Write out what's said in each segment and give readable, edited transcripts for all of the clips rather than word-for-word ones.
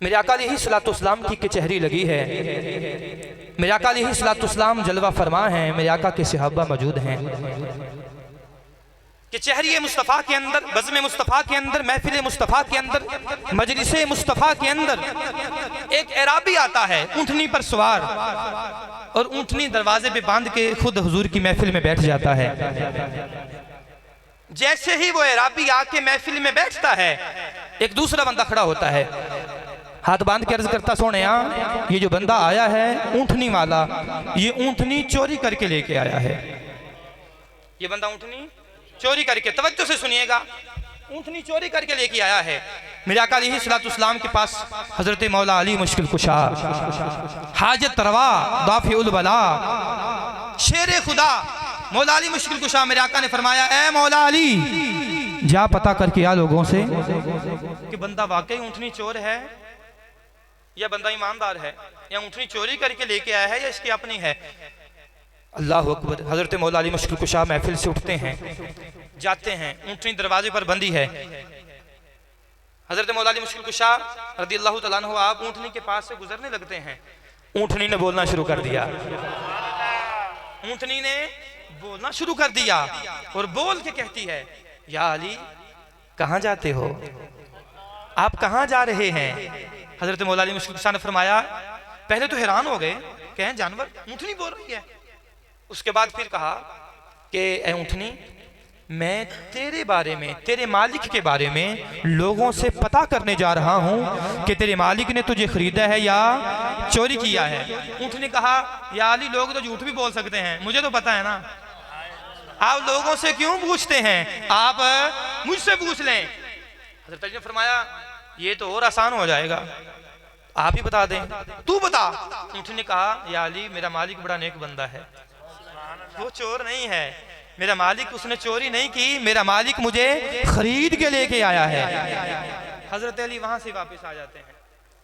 मेरे आका अलैहिस्सलाम की कचहरी लगी है, मेरे आका अलैहिस्सलाम जलवा फरमा है, मेरे आका के सहाबा मौजूद हैं। कचहरी मुस्तफ़ा के अंदर, बज़्म मुस्तफ़ा के अंदर, महफिल मुस्तफ़ा के अंदर, मजलिस मुस्तफ़ा के अंदर एक एराबी आता है ऊँटनी पर सवार, और ऊँटनी दरवाजे पे बांध के खुद हुजूर की महफिल में बैठ जाता है। जैसे ही वो एराबी आके महफिल में बैठता है, एक दूसरा बंदा खड़ा होता है, हाथ बांध के अर्ज करता, सोने ये जो बंदा आया है ऊँटनी वाला, ये ऊँटनी चोरी करके लेके आया है। ये बंदा ऊँटनी चोरी करके, तवज्जो से सुनिएगा, ऊँटनी चोरी करके लेके आया है। मेरे आका अलैहिस्सलाम के पास हजरत मौला अली मुश्किल कुशा, हाजत रवा, दाफिउल बला, शेर खुदा मौला अली मुश्किल कुशा, मेरे आका ने फरमाया, ए मौला अली जा पता करके आ लोगों से कि बंदा वाकई ऊँटनी चोर है या बंदा ईमानदार है, या ऊँटनी चोरी करके लेके आया है या इसकी अपनी है। अल्लाह अकबर। हजरत मौला अली मुश्किल कुशा महफिल से उठते हैं, जाते हैं, ऊँटनी दरवाजे पर बंदी है। हजरत मौला अली मुश्किल कुशा रज़ियल्लाहु तआला अन्हु आप ऊँटनी के पास से गुजरने लगते हैं। ऊँटनी ने बोलना शुरू कर दिया, ऊँटनी ने बोलना शुरू कर दिया और बोल के कहती है, या अली कहाँ जाते हो, आप कहाँ जा रहे हैं। हजरत मौला अली मुश्किल कुशा ने फरमाया, पहले तो हैरान हो गए, कहें जानवर, ऊँटनी बोल रही है। उसके बाद फिर कहा कि ए ऊँटनी, मैं तेरे बारे में, तेरे मालिक के बारे में लोगों से पता करने जा रहा हूँ कि तेरे मालिक ने तुझे खरीदा है या चोरी किया है। ऊँटनी कहा, या अली लोग तो झूठ भी बोल सकते हैं, मुझे तो पता है ना, आप लोगों से क्यों पूछते हैं, आप मुझसे पूछ लें। हजरत अली ने फरमाया, ये तो और आसान हो जाएगा, आप ही बता दें, तू बता। ऊँटनी ने कहा, या अली मेरा मालिक बड़ा नेक बंदा है, वो चोर नहीं है, मेरा मालिक उसने चोरी नहीं की, मेरा मालिक मुझे खरीद के लेके आया है। हजरत अली वहां से वापस आ जाते हैं।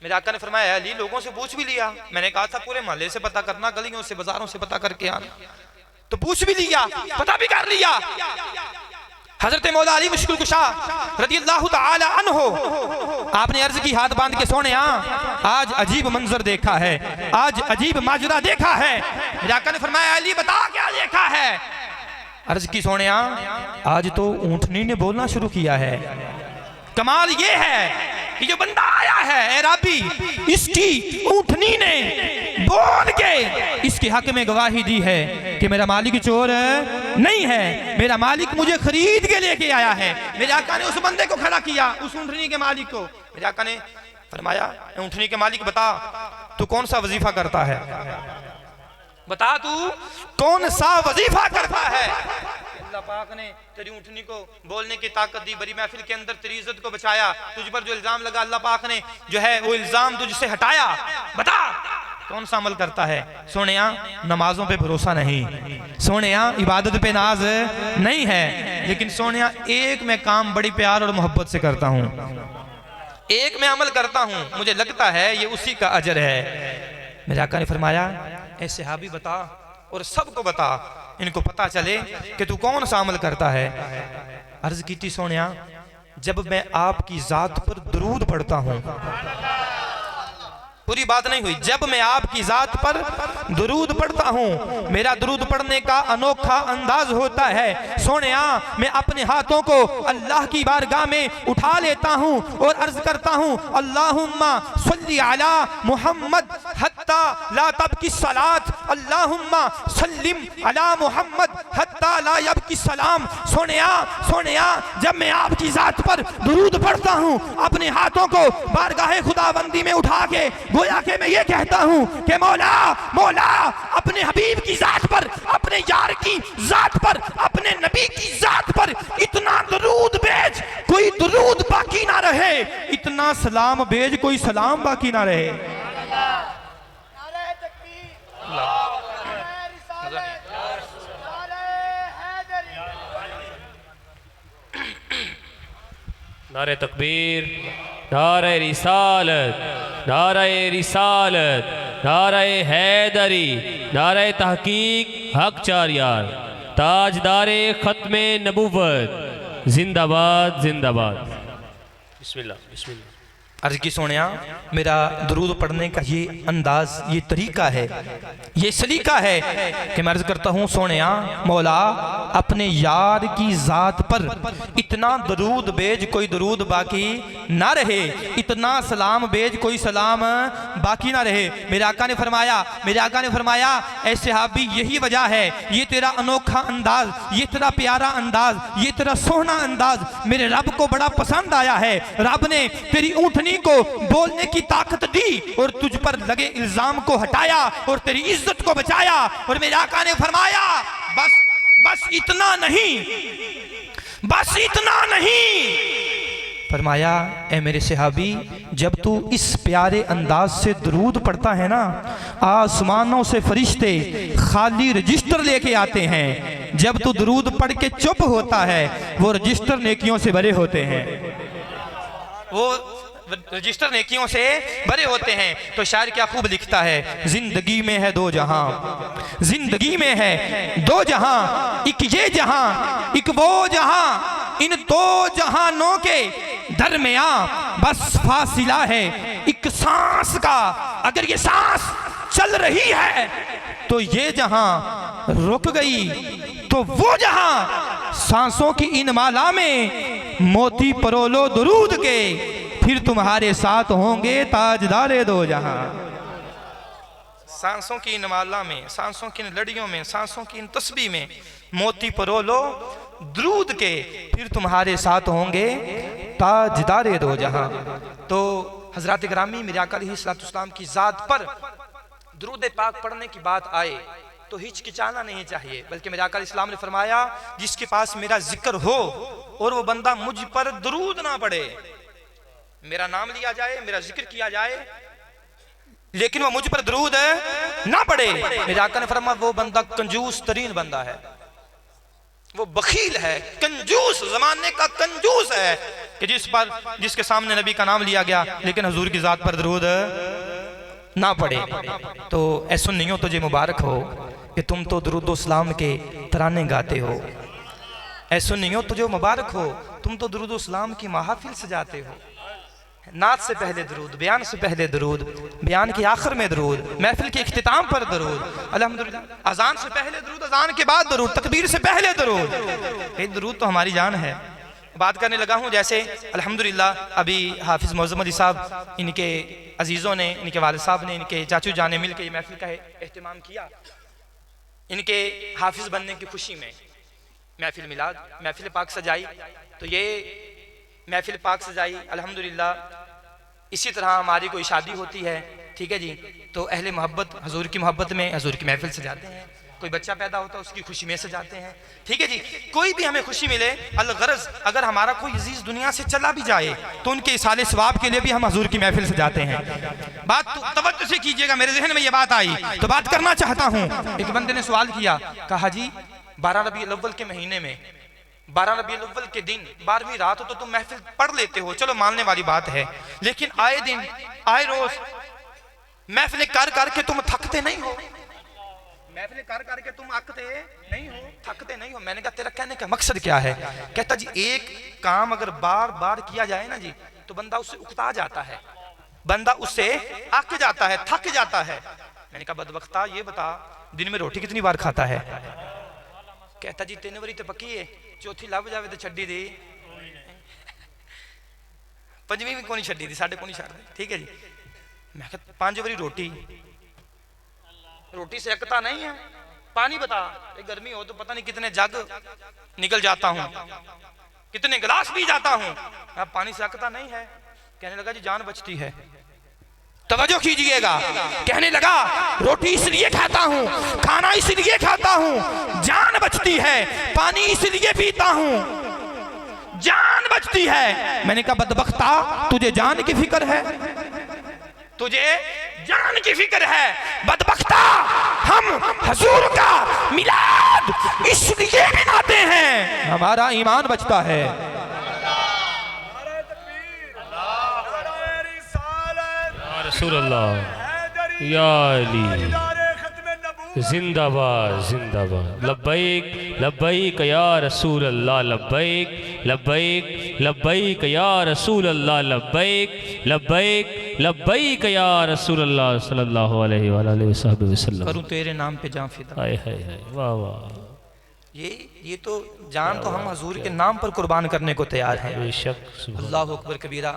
मेरे आका ने फरमाया, अली लोगों से पूछ भी लिया, मैंने कहा था पूरे मोहल्ले से पता करना, गलियों से बाजारों से पता करके आना, तो पूछ भी लिया, पता भी कर लिया। हजरत मौला अली मुश्किल कुशा रज़ियल्लाहु तआला अन्हु आपने अर्ज की, हाथ बांध के, सोने आज अजीब मंजर देखा है, आज अजीब माजरा देखा है। मेरे आका ने फरमाया, अली बता क्या देखा है। अर्ज की, सोने आज तो ऊँटनी ने बोलना शुरू किया है। कमाल ये है कि जो बंदा आया है एराबी, इसकी ऊँटनी ने बोल के इसके हक में गवाही दी है कि मेरा मालिक चोर नहीं है, मेरा मालिक मुझे खरीद के लेके आया है। मेरे आका ने उस बंदे को खड़ा किया, उस ऊँटनी के मालिक को। मेरे आका ने फरमाया, ऊँटनी के मालिक बता, तू कौन सा वजीफा करता है, बता तू कौन सा वजीफा करता है। अल्लाह पाक ने तेरी ऊँटनी को बोलने की ताकत दी, बड़ी महफिल के अंदर तेरी इज्जत को बचाया, तुझ पर जो इल्जाम लगा अल्लाह पाक ने जो है वो इल्जाम तुझसे हटाया, बता कौन सा अमल करता है। सोनिया नमाजों पे भरोसा नहीं, सोनिया इबादत पे नाज नहीं है, लेकिन सोनिया एक मैं काम बड़ी प्यार और मोहब्बत से करता हूँ, एक मैं अमल करता हूँ, मुझे लगता है ये उसी का अजर है। मेरे आका ने फरमाया, ऐ सहाबी बता और सबको बता, इनको पता चले कि तू कौन सा अमल करता है। अर्ज की थी, सोनिया जब मैं आपकी जात पर दुरूद पढ़ता हूँ, पूरी बात नहीं हुई, जब मैं आपकी जात पर दुरूद पढ़ता हूँ, मेरा दुरूद पढ़ने का अनोखा अंदाज होता है। सोनिया मैं अपने हाथों को अल्लाह की बारगाह में उठा लेता हूँ और अर्ज करता हूँ, अल्लाहुम्मा सल्ली अला मुहम्मद हत्ता ला तबकी सलात, अल्लाहुम्मा सल्लिम अला मुहम्मद हत्ता ला यबकी सलाम। सोनिया सोनिया जब मैं आपकी जात पर दुरूद पढ़ता हूँ, अपने हाथों को बारगाह खुदाबंदी में उठा के गोया के मैं ये कहता हूँ कि मौला मौला अपने हबीब की जात पर, अपने यार की जात पर, अपने नबी की जात पर इतना दुरूद भेज कोई दुरूद बाकी ना रहे, इतना सलाम भेज कोई सलाम बाकी ना रहे। नारे तकबीर, नारे रिसालत, नारे रिसालत, नारे हैदरी, नारे तहकीक, हक चार यार, ताजदारे खत्मे नबुव्वत, जिंदाबाद जिंदाबाद। बिस्मिल्लाह बिस्मिल्लाह। अर्ज की सोनिया, मेरा दरूद पढ़ने का ये अंदाज, ये तरीका है, ये सलीका है कि मैं अर्ज करता हूँ सोनिया, मौला अपने यार की ज़ात पर इतना दरूद भेज कोई दरूद बाकी ना रहे, इतना सलाम भेज कोई सलाम बाकी ना रहे। मेरे आका ने फरमाया ऐ सहाबी, यही वजह है, ये तेरा अनोखा अंदाज, ये तेरा प्यारा अंदाज, ये तेरा सोहना अंदाज मेरे रब को बड़ा पसंद आया है। रब ने तेरी ऊँटनी को बोलने की ताकत दी और तुझ पर लगे इल्जाम को हटाया और तेरी इज्जत को बचाया। और मेरे आका ने फरमाया बस इतना नहीं, फरमाया ए मेरे सहाबी, जब तू इस प्यारे अंदाज से दरूद पढ़ता है ना, आसमानों से फरिश्ते खाली रजिस्टर लेके आते हैं। जब तू दरूद पढ़ के चुप होता है, वो रजिस्टर नेकियों से भरे होते हैं, वो रजिस्टर नेकियों से भरे होते हैं। तो शायर क्या खूब लिखता है, जिंदगी में है दो जहां, जिंदगी में है दो जहां, एक ये जहां एक वो जहां, इन दो जहानों के दरमियां बस फासिला है एक सांस का। अगर ये सांस चल रही है तो ये जहां रुक गई तो वो जहां। सांसों की इन माला में मोती परोलो दरूद के, फिर तुम्हारे साथ होंगे ताजदारे दो जहां। सांसों की इन माला में, सांसों की इन लड़ियों में, सांसों की इन तस्बीह में मोती परोलो दरूद के, फिर तुम्हारे साथ होंगे ताजदारे दो जहां। तो हजरत गिरामी मेरे आका अलैहिस्सलाम की ज़ात पर दरूद पाक पढ़ने की बात आए तो हिचकिचाना नहीं चाहिए, बल्कि मेरे आका अलैहिस्सलाम ने फरमाया, जिसके पास मेरा जिक्र हो और वो बंदा मुझ पर दरूद ना पढ़े, मेरा नाम लिया जाए, मेरा जिक्र किया जाए, लेकिन वो मुझ पर दरूद ना पढ़े, मेरे आका ने फरमाया वो बंदा कंजूस तरीन बंदा है, वो बखील है, कंजूस, जमाने का कंजूस है कि जिसके सामने नबी का नाम लिया गया लेकिन हुजूर की जात पर दरूद ना पढ़े। तो ऐ सुन्नियों तुझे मुबारक हो कि तुम तो दरूद सलाम के तराने गाते हो। ऐ सुन्नियों तुझे मुबारक हो, तुम तो दरूद सलाम की महफिल सजाते हो। नात से पहले दरूद, बयान से पहले दरूद, बयान के आखिर में दरूद, महफिल के इख्तिताम पर दरूद, अल्हम्दुलिल्लाह, अजान से पहले दरूद, अजान के बाद दरूद, तकबीर से पहले दरूद। ये दरूद तो हमारी जान है। बात करने लगा हूँ जैसे अल्हम्दुलिल्लाह अभी हाफिज़ मौज़म अली साहब, इनके अजीज़ों ने, इनके वालिद साहब ने, इनके चाचू जान ने मिल के ये महफिल का एहतमाम किया। इनके हाफिज़ बनने की खुशी में महफिल मिलाद, महफिल पाक सजाई। तो ये महफिल पाक सजाई अल्हम्दुलिल्लाह। इसी तरह हमारी कोई शादी होती है, ठीक है जी, तो अहले मोहब्बत हजूर की मोहब्बत में हजूर की महफिल सजाते हैं। कोई बच्चा पैदा होता है उसकी खुशी में सजाते हैं, ठीक है जी। कोई भी हमें खुशी मिले, अलगरज अगर हमारा कोई अजीज दुनिया से चला भी जाए तो उनके इसाले सवाब के लिए भी हम हजूर की महफिल सजाते हैं। बात तो तवज्जो से कीजिएगा, मेरे जहन में ये बात आई तो बात करना चाहता हूँ। एक बंदे ने सवाल किया, कहा जी 12 रबीउल अव्वल के महीने में, 12 रबीउल अव्वल के दिन 12वीं रात हो तो तुम महफिल पढ़ लेते हो, चलो मानने वाली बात है, लेकिन आए दिन आए रोज महफिल कर करके तुम थकते नहीं हो, महफिल कर करके तुम अकते नहीं हो, थकते नहीं हो। मैंने कहा तेरा कहने का मकसद क्या है? कहता जी एक काम अगर बार बार किया जाए ना जी तो बंदा उससे उकता जाता है, बंदा उससे अक जाता है, थक जाता है। मैंने कहा बदबख्ता ये बता दिन में रोटी कितनी बार खाता है? कहता जी 3 बारी तो पक्की है, चौथी लभ जावे तो छड्डी दी, 5वीं भी कोनी छड्डी दी, 5.5 कोनी छड्ड दी, ठीक है जी। मैं कहा 5 बारी रोटी से अकता नहीं है। पानी बता, गर्मी हो तो पता नहीं कितने जग निकल जाता हूं, कितने गिलास पी जाता हूं, अब पानी से अकता नहीं है। कहने लगा जी जान बचती है, तवज्जो कीजिएगा। कहने लगा रोटी इसलिए खाता हूं, खाना इसलिए खाता हूं, जान बचती है, पानी इसलिए पीता हूं, जान बचती है। मैंने कहा बदबख्ता तुझे जान की फिक्र है, तुझे जान की फिक्र है, बदबख्ता हम हुजूर का मिलाद इसलिए मनाते हैं हमारा ईमान बचता है। रसूल अल्लाह या अली जिंदाबाद जिंदाबाद। लब्बैक लब्बैक या रसूल अल्लाह, लब्बैक लब्बैक लब्बैक या रसूल अल्लाह, लब्बैक लब्बैक लब्बैक या रसूल अल्लाह सल्लल्लाहु अलैहि वसल्लम। करूं तेरे नाम पे जान फिदा। हाय हाय हाय, वाह वाह। ये तो जान तो हम हजूर के नाम पर कुर्बान करने को तैयार हैं। बेशक। अल्लाह अकबर कबीरा।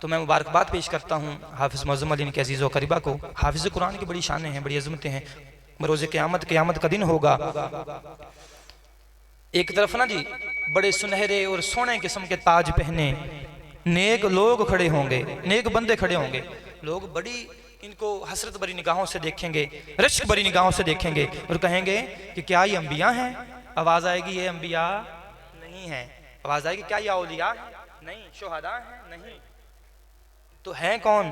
तो मैं मुबारकबाद पेश करता हूँ हाफिज़ मुअज़्ज़म अली के अजीज़ व करीबा को। हाफिज़ कुरान की बड़ी शानें हैं, बड़ी अज़मतें हैं। रोज़े क़यामत का दिन होगा। एक तरफ ना जी बड़े सुनहरे और सोने किस्म के ताज पहने नेक लोग खड़े होंगे, नेक बंदे खड़े होंगे। लोग बड़ी इनको हसरत भरी निगाहों से देखेंगे, रश्क भरी निगाहों से देखेंगे और कहेंगे कि क्या ये अंबिया हैं? आवाज़ आएगी ये अंबिया नहीं है। आवाज़ आएगी क्या ये औलिया है? नहीं। शुहदा हैं? नहीं। तो हैं कौन?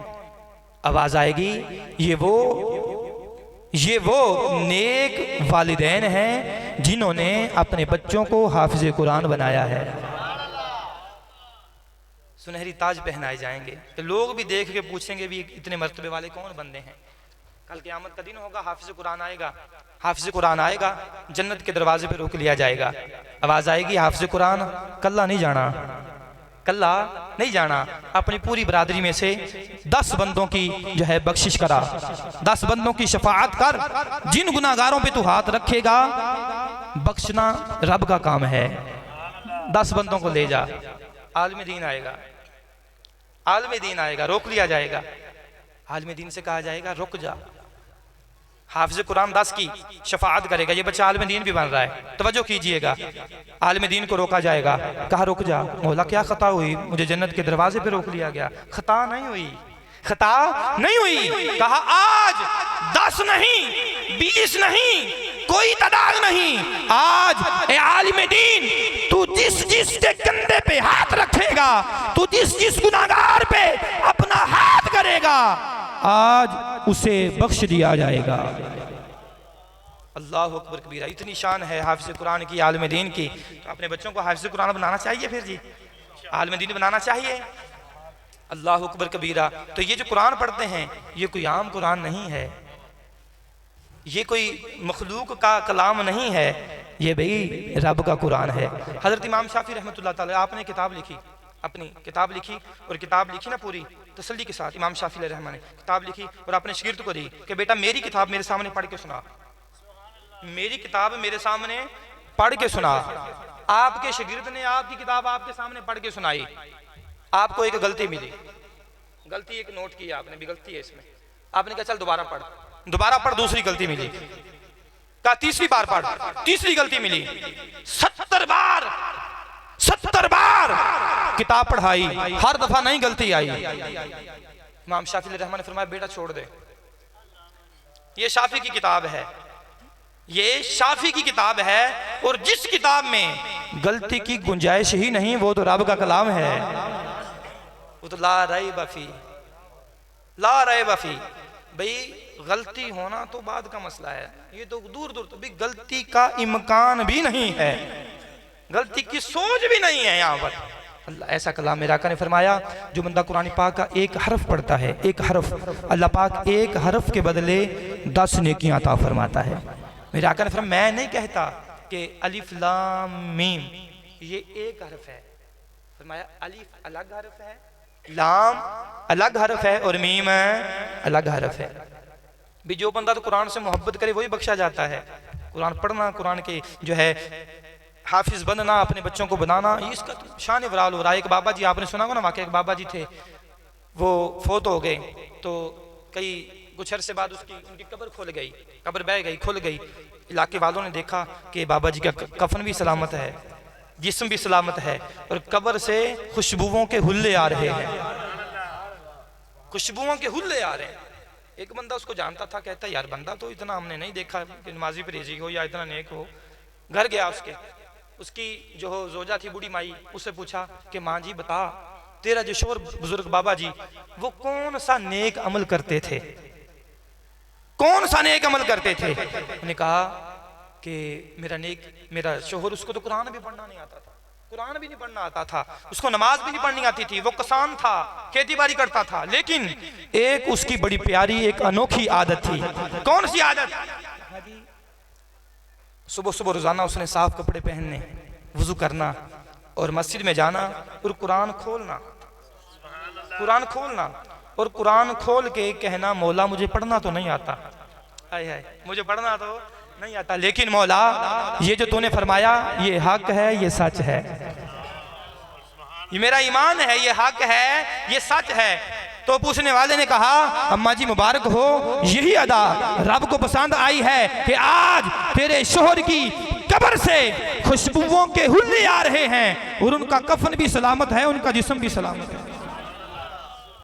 आवाज़ आएगी ये वो नेक वालिदैन हैं जिन्होंने अपने बच्चों को हाफिज़ कुरान बनाया है। सुनहरी ताज पहनाए जाएंगे तो लोग भी देख के पूछेंगे भी इतने मर्तबे वाले कौन बंदे हैं। कल क़यामत का दिन होगा, हाफिज़ कुरान आएगा। हाफिज़ कुरान आएगा, जन्नत के दरवाजे पे रोक लिया जाएगा। आवाज़ आएगी हाफिज़ कुरान कल्ला नहीं जाना, कल्ला नहीं जाना। अपनी पूरी बरादरी में से 10 बंदों की जो है बख्शिश करा, 10 बंदों की शफाअत कर। जिन गुनाहगारों पे तू हाथ रखेगा बख्शना रब का काम है। 10 बंदों को ले जा। आलम दीन आएगा, आलम दीन आएगा, रोक लिया जाएगा। आलम दीन से कहा जाएगा रुक जा। हाफिज़ कुरान 10 की शफाअत करेगा, ये बच्चा आलिम दीन भी बन रहा है, तवज्जो कीजिएगा। आलिम दीन को रोका जाएगा, कहा रुक जा। मौला क्या खता हुई? मुझे जन्नत के दरवाजे पे रोक लिया गया। खता नहीं हुई, खता नहीं हुई। कहा आज 10 नहीं 20 नहीं, कोई तादाद नहीं। आज ए आलिम दीन तू जिस के कंधे पे हाथ रखेगा, तू जिस गुनाहगार पे अपना हाथ करेगा, आज उसे बख्श दिया जाएगा। अल्लाह अकबर कबीरा। इतनी शान है हाफिज़ कुरान की, आलिम दीन की। तो अपने बच्चों को हाफिज़ कुरान बनाना चाहिए, फिर जी आलिम दीन बनाना चाहिए। अल्लाह अकबर कबीरा। तो ये जो कुरान पढ़ते हैं ये कोई आम कुरान नहीं है, ये कोई मखलूक का कलाम नहीं है, ये भाई रब का कुरान है। हज़रत इमाम शाफी रहमतुल्लाह ताला आपने किताब लिखी, अपनी किताब लिखी और किताब लिखी ना पूरी तसल्ली के साथ। इमाम शाफी रहमान ने किताब लिखी और अपने शागिर्द को दी कि बेटा मेरी किताब मेरे सामने पढ़ के सुना, मेरी किताब मेरे सामने पढ़ के सुना। आपके शागिर्द ने आपकी किताब आपके सामने पढ़ के सुनाई। आपको एक गलती मिली, गलती एक नोट की आपने भी, गलती है इसमें। आपने कहा चल दोबारा पढ़, दोबारा पढ़, दूसरी गलती मिली। कहा तीसरी बार पढ़, तीसरी गलती मिली। 70 बार किताब पढ़ाई, हर दफा नई गलती आई। इमाम शाफी रहमान ने फरमाया बेटा छोड़ दे, ये शाफी की किताब है, ये शाफी की किताब है। और जिस किताब में गलती की गुंजाइश ही नहीं वो तो रब का कलाम है। वो तो ला रैब फी, ला रैब फी। भाई गलती होना तो बाद का मसला है, ये तो दूर दूर तो भी गलती का इम्कान भी नहीं है, गलती की सोच भी नहीं है यहाँ पर। अल्लाह ऐसा कलाम मेरे आका ने फरमाया जो बंदा कुरान पाक का एक हरफ पढ़ता है, एक हरफ, अल्लाह पाक एक हरफ के बदले 10 नेकियां अता फरमाता है। मेरे आका ने फरमाया मैं नहीं कहता कि अलिफ लाम मीम ये एक हरफ है, फरमाया अलिफ अलग हरफ है, लाम अलग हरफ है और मीम अलग हरफ है। भी जो बंदा तो कुरान से मोहब्बत करे वही बख्शा जाता है। कुरान पढ़ना, कुरान के जो है हाफिज बनना, अपने बच्चों को बनाना, इसका तो शान वराल हो रहा है। एक बाबा जी आपने सुना होगा ना वाकई, एक बाबा जी थे वो फोत हो गए, तो कुछ अरसे बाद उनकी कब्र खुल गई, कब्र बह गई, खुल गई। इलाके वालों ने देखा कि बाबा जी का कफन भी सलामत है, जिस्म भी सलामत है और कब्र से खुशबुओं के हुल्ले आ रहे हैं, खुशबुओं के हुल्ले आ रहे हैं। एक बंदा उसको जानता था, कहता यार बंदा तो इतना हमने नहीं देखा कि नमाजी परहेजी हो या इतना नेक हो। घर गया उसकी जो जोजा थी बूढ़ी माई, उससे पूछा कि माँ जी बता तेरा जो शोर बुजुर्ग बाबा जी वो कौन सा नेक अमल करते थे, कौन सा नेक अमल करते थे। उन्होंने कहा कि मेरा शोहर, उसको तो कुरान भी पढ़ना नहीं आता था, कुरान भी नहीं पढ़ना आता था, उसको नमाज भी नहीं पढ़नी आती थी, वो किसान था, खेती बाड़ी करता था, लेकिन एक उसकी बड़ी प्यारी एक अनोखी आदत थी। कौन सी आदत? सुबह सुबह रोजाना उसने साफ कपड़े पहनने, वुजू करना और मस्जिद में जाना और कुरान खोलना, कुरान खोलना और कुरान खोल के कहना मौला मुझे पढ़ना तो नहीं आता, हाय हाय मुझे पढ़ना तो नहीं आता, लेकिन मौला ये जो तूने फरमाया ये हक है, ये सच है, ये मेरा ईमान है, ये हक है, ये सच है। तो पूछने वाले ने कहा अम्मा जी मुबारक हो, यही अदा रब को पसंद आई है कि आज तेरे शोहर की कब्र से खुशबुओं के हुल्ले आ रहे हैं और उनका कफन भी सलामत है, उनका जिस्म भी सलामत है।